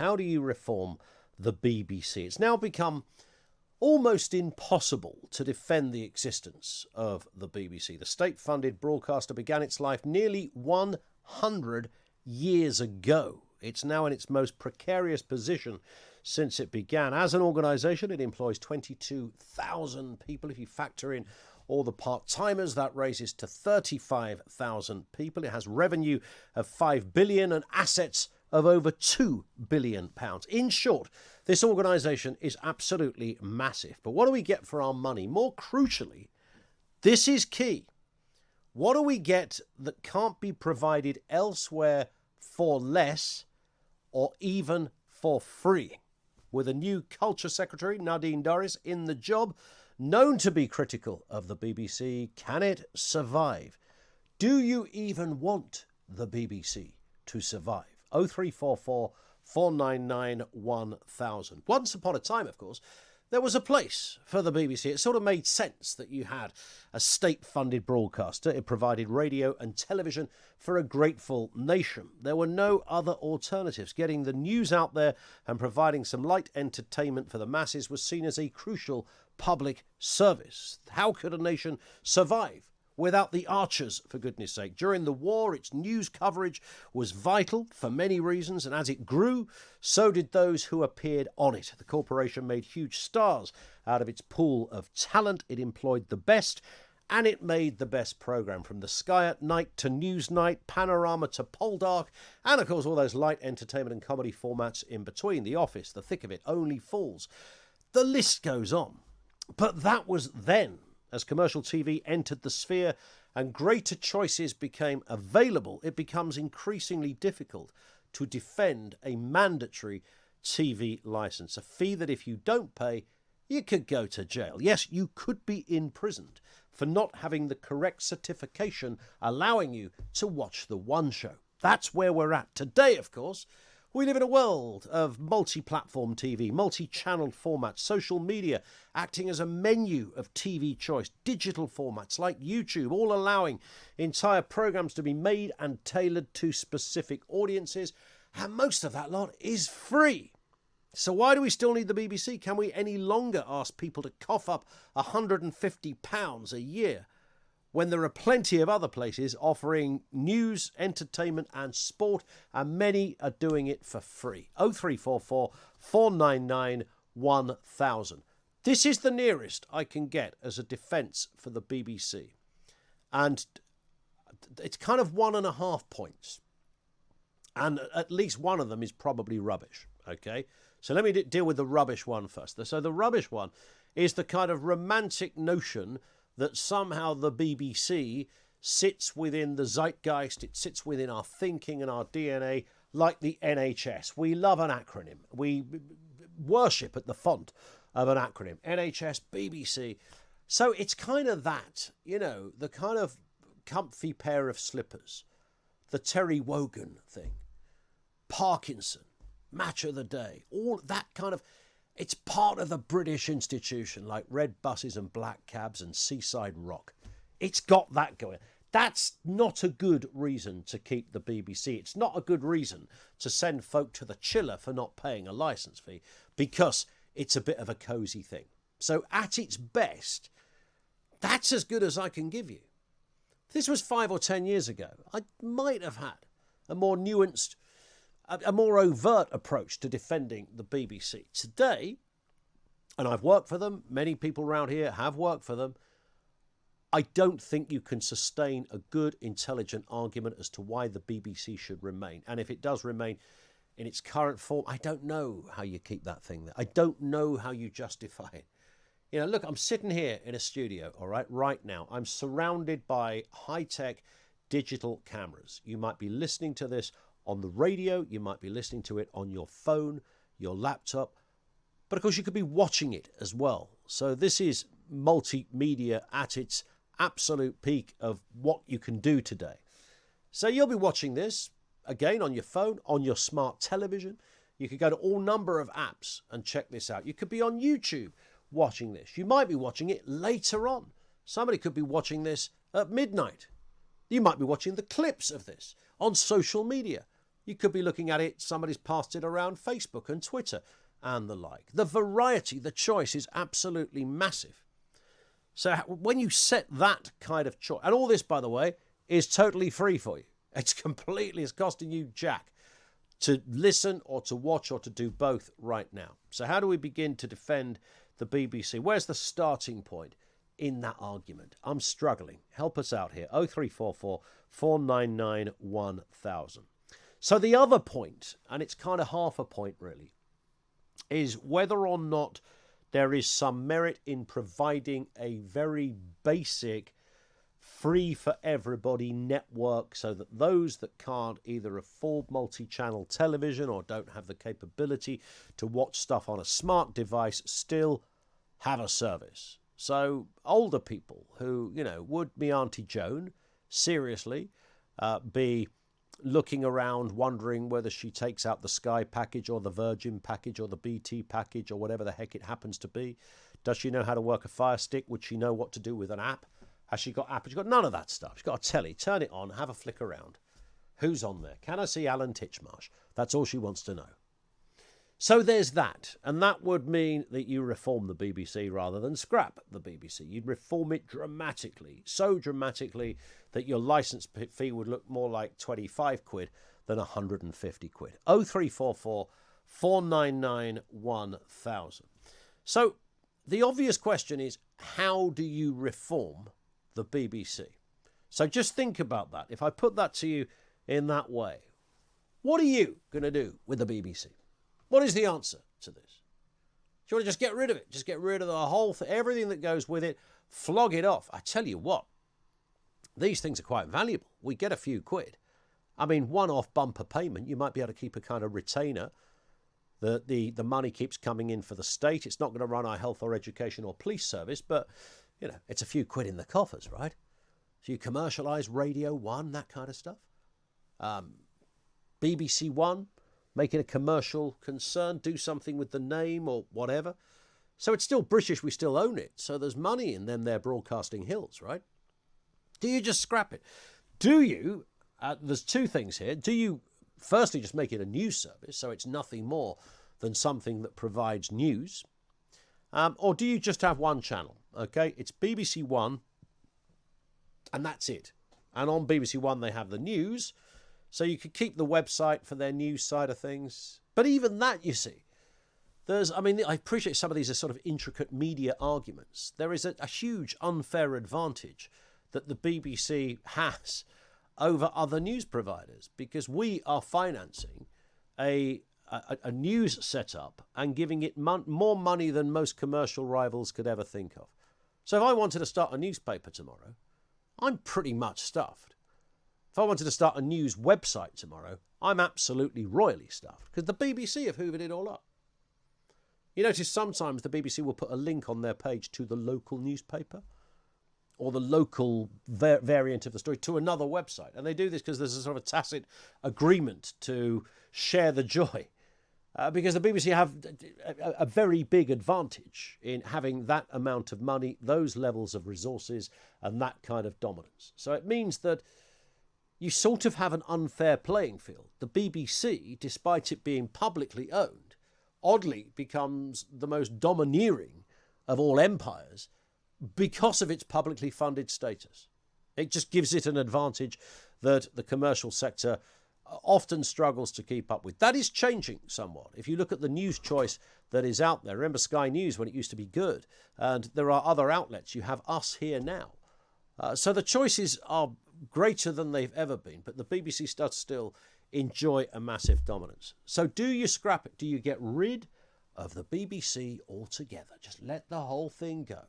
How do you reform the BBC? It's now become almost impossible to defend the existence of the BBC. The state-funded broadcaster began its life nearly 100 years ago. It's now in its most precarious position since it began. As an organisation, it employs 22,000 people. If you factor in all the part-timers, that raises to 35,000 people. It has revenue of £5 billion and assets of over £2 billion. In short, this organisation is absolutely massive. But what do we get for our money? More crucially, this is key. What do we get that can't be provided elsewhere for less or even for free? With a new Culture Secretary, Nadine Dorries, in the job, known to be critical of the BBC, can it survive? Do you even want the BBC to survive? 0344 499 1000. Once upon a time, of course, there was a place for the BBC. It sort of made sense that you had a state-funded broadcaster. It provided radio and television for a grateful nation. There were no other alternatives. Getting the news out there and providing some light entertainment for the masses was seen as a crucial public service. How could a nation survive without the Archers, for goodness sake? During the war, its news coverage was vital for many reasons, and as it grew, so did those who appeared on it. The corporation made huge stars out of its pool of talent. It employed the best, and it made the best programme, from the Sky at Night to Newsnight, Panorama to Poldark, and of course all those light entertainment and comedy formats in between. The Office, The Thick of It, Only Fools. The list goes on. But that was then. As commercial TV entered the sphere and greater choices became available, it becomes increasingly difficult to defend a mandatory TV licence, a fee that if you don't pay, you could go to jail. Yes, you could be imprisoned for not having the correct certification allowing you to watch the One Show. That's where we're at. Today, of course, we live in a world of multi-platform TV, multi-channel formats, social media acting as a menu of TV choice, digital formats like YouTube, all allowing entire programmes to be made and tailored to specific audiences. And most of that lot is free. So why do we still need the BBC? Can we any longer ask people to cough up £150 a year when there are plenty of other places offering news, entertainment and sport, and many are doing it for free? 0344 499 1000. This is the nearest I can get as a defence for the BBC. And it's kind of 1.5 points. And at least one of them is probably rubbish, okay? So let me deal with the rubbish one first. So the rubbish one is the kind of romantic notion that somehow the BBC sits within the zeitgeist, it sits within our thinking and our DNA, like the NHS. We love an acronym. We worship at the font of an acronym. NHS, BBC. So it's kind of that, the kind of comfy pair of slippers, the Terry Wogan thing, Parkinson, Match of the Day, all that kind of... It's part of the British institution, like red buses and black cabs and seaside rock. It's got that going. That's not a good reason to keep the BBC. It's not a good reason to send folk to the chiller for not paying a licence fee, because it's a bit of a cosy thing. So at its best, that's as good as I can give you. If this was 5 or 10 years ago, I might have had a more nuanced, a more overt approach to defending the BBC. Today, and I've worked for them, many people around here have worked for them, I don't think you can sustain a good, intelligent argument as to why the BBC should remain. And if it does remain in its current form, I don't know how you keep that thing there. I don't know how you justify it. Look, I'm sitting here in a studio, all right now. I'm surrounded by high-tech digital cameras. You might be listening to this on the radio, you might be listening to it on your phone, your laptop, but of course you could be watching it as well. So this is multimedia at its absolute peak of what you can do today. So you'll be watching this, again, on your phone, on your smart television. You could go to all number of apps and check this out. You could be on YouTube watching this. You might be watching it later on. Somebody could be watching this at midnight. You might be watching the clips of this on social media You could be looking at it, somebody's passed it around Facebook and Twitter and the like. The variety, the choice is absolutely massive. So when you set that kind of choice, and all this, by the way, is totally free for you. It's costing you jack to listen or to watch or to do both right now. So how do we begin to defend the BBC? Where's the starting point in that argument? I'm struggling. Help us out here. 0344 499 1000. So the other point, and it's kind of half a point really, is whether or not there is some merit in providing a very basic, free for everybody network so that those that can't either afford multi-channel television or don't have the capability to watch stuff on a smart device still have a service. So older people who, would me Auntie Joan seriously be looking around wondering whether she takes out the Sky package or the Virgin package or the BT package or whatever the heck it happens to be. Does she know how to work a Fire Stick? Would she know what to do with an app? Has she got app? She's got none of that stuff. She's got a telly. Turn it on, have a flick around. Who's on there? Can I see Alan Titchmarsh? That's all she wants to know. So there's that. And that would mean that you reform the BBC rather than scrap the BBC. You'd reform it dramatically, so dramatically that your licence fee would look more like 25 quid than 150 quid. 0344 499 1000. So the obvious question is, how do you reform the BBC? So just think about that. If I put that to you in that way, what are you going to do with the BBC? What is the answer to this? Do you want to just get rid of it? Just get rid of the whole thing, everything that goes with it, flog it off. I tell you what, these things are quite valuable. We get a few quid. I mean, one-off bumper payment, you might be able to keep a kind of retainer. The money keeps coming in for the state. It's not going to run our health or education or police service, but, it's a few quid in the coffers, right? So you commercialise Radio 1, that kind of stuff. BBC 1, make it a commercial concern, do something with the name or whatever. So it's still British, we still own it. So there's money in them there broadcasting hills, right? Do you just scrap it? Do you, there's two things here. Do you firstly just make it a news service, so it's nothing more than something that provides news? Or do you just have one channel? Okay, it's BBC One, and that's it. And on BBC One they have the news, so you could keep the website for their news side of things. But even that, you see, I appreciate some of these are sort of intricate media arguments. There is a huge unfair advantage that the BBC has over other news providers because we are financing a news setup and giving it more money than most commercial rivals could ever think of. So if I wanted to start a newspaper tomorrow, I'm pretty much stuffed. If I wanted to start a news website tomorrow, I'm absolutely royally stuffed because the BBC have hoovered it all up. You notice sometimes the BBC will put a link on their page to the local newspaper or the local variant of the story to another website. And they do this because there's a sort of a tacit agreement to share the joy. Because the BBC have a very big advantage in having that amount of money, those levels of resources, and that kind of dominance. So it means that you sort of have an unfair playing field. The BBC, despite it being publicly owned, oddly becomes the most domineering of all empires because of its publicly funded status. It just gives it an advantage that the commercial sector often struggles to keep up with. That is changing somewhat. If you look at the news choice that is out there, remember Sky News when it used to be good, and there are other outlets. You have us here now. So the choices are greater than they've ever been, but the BBC does still enjoy a massive dominance. So do you scrap it? Do you get rid of the BBC altogether? Just let the whole thing go.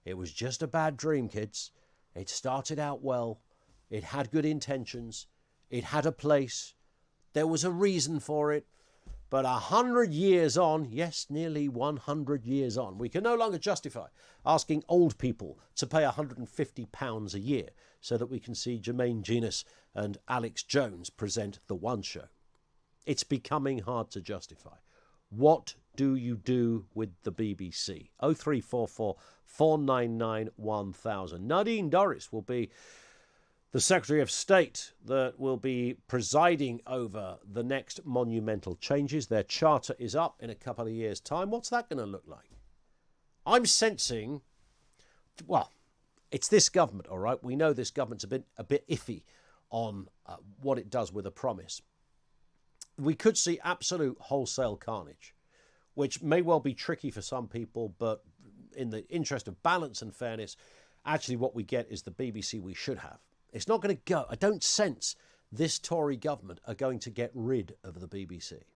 It was just a bad dream, kids. It started out well. It had good intentions. It had a place. There was a reason for it. But 100 years on, yes, nearly 100 years on, we can no longer justify asking old people to pay £150 a year so that we can see Jermaine Genus and Alex Jones present The One Show. It's becoming hard to justify. What do you do with the BBC? 0344 499 1000. Nadine Dorris will be The Secretary of State that will be presiding over the next monumental changes. Their charter is up in a couple of years' time. What's that going to look like? I'm sensing, well, it's this government, all right? We know this government's a bit iffy on what it does with a promise. We could see absolute wholesale carnage, which may well be tricky for some people, but in the interest of balance and fairness, actually what we get is the BBC we should have. It's not going to go. I don't sense this Tory government are going to get rid of the BBC.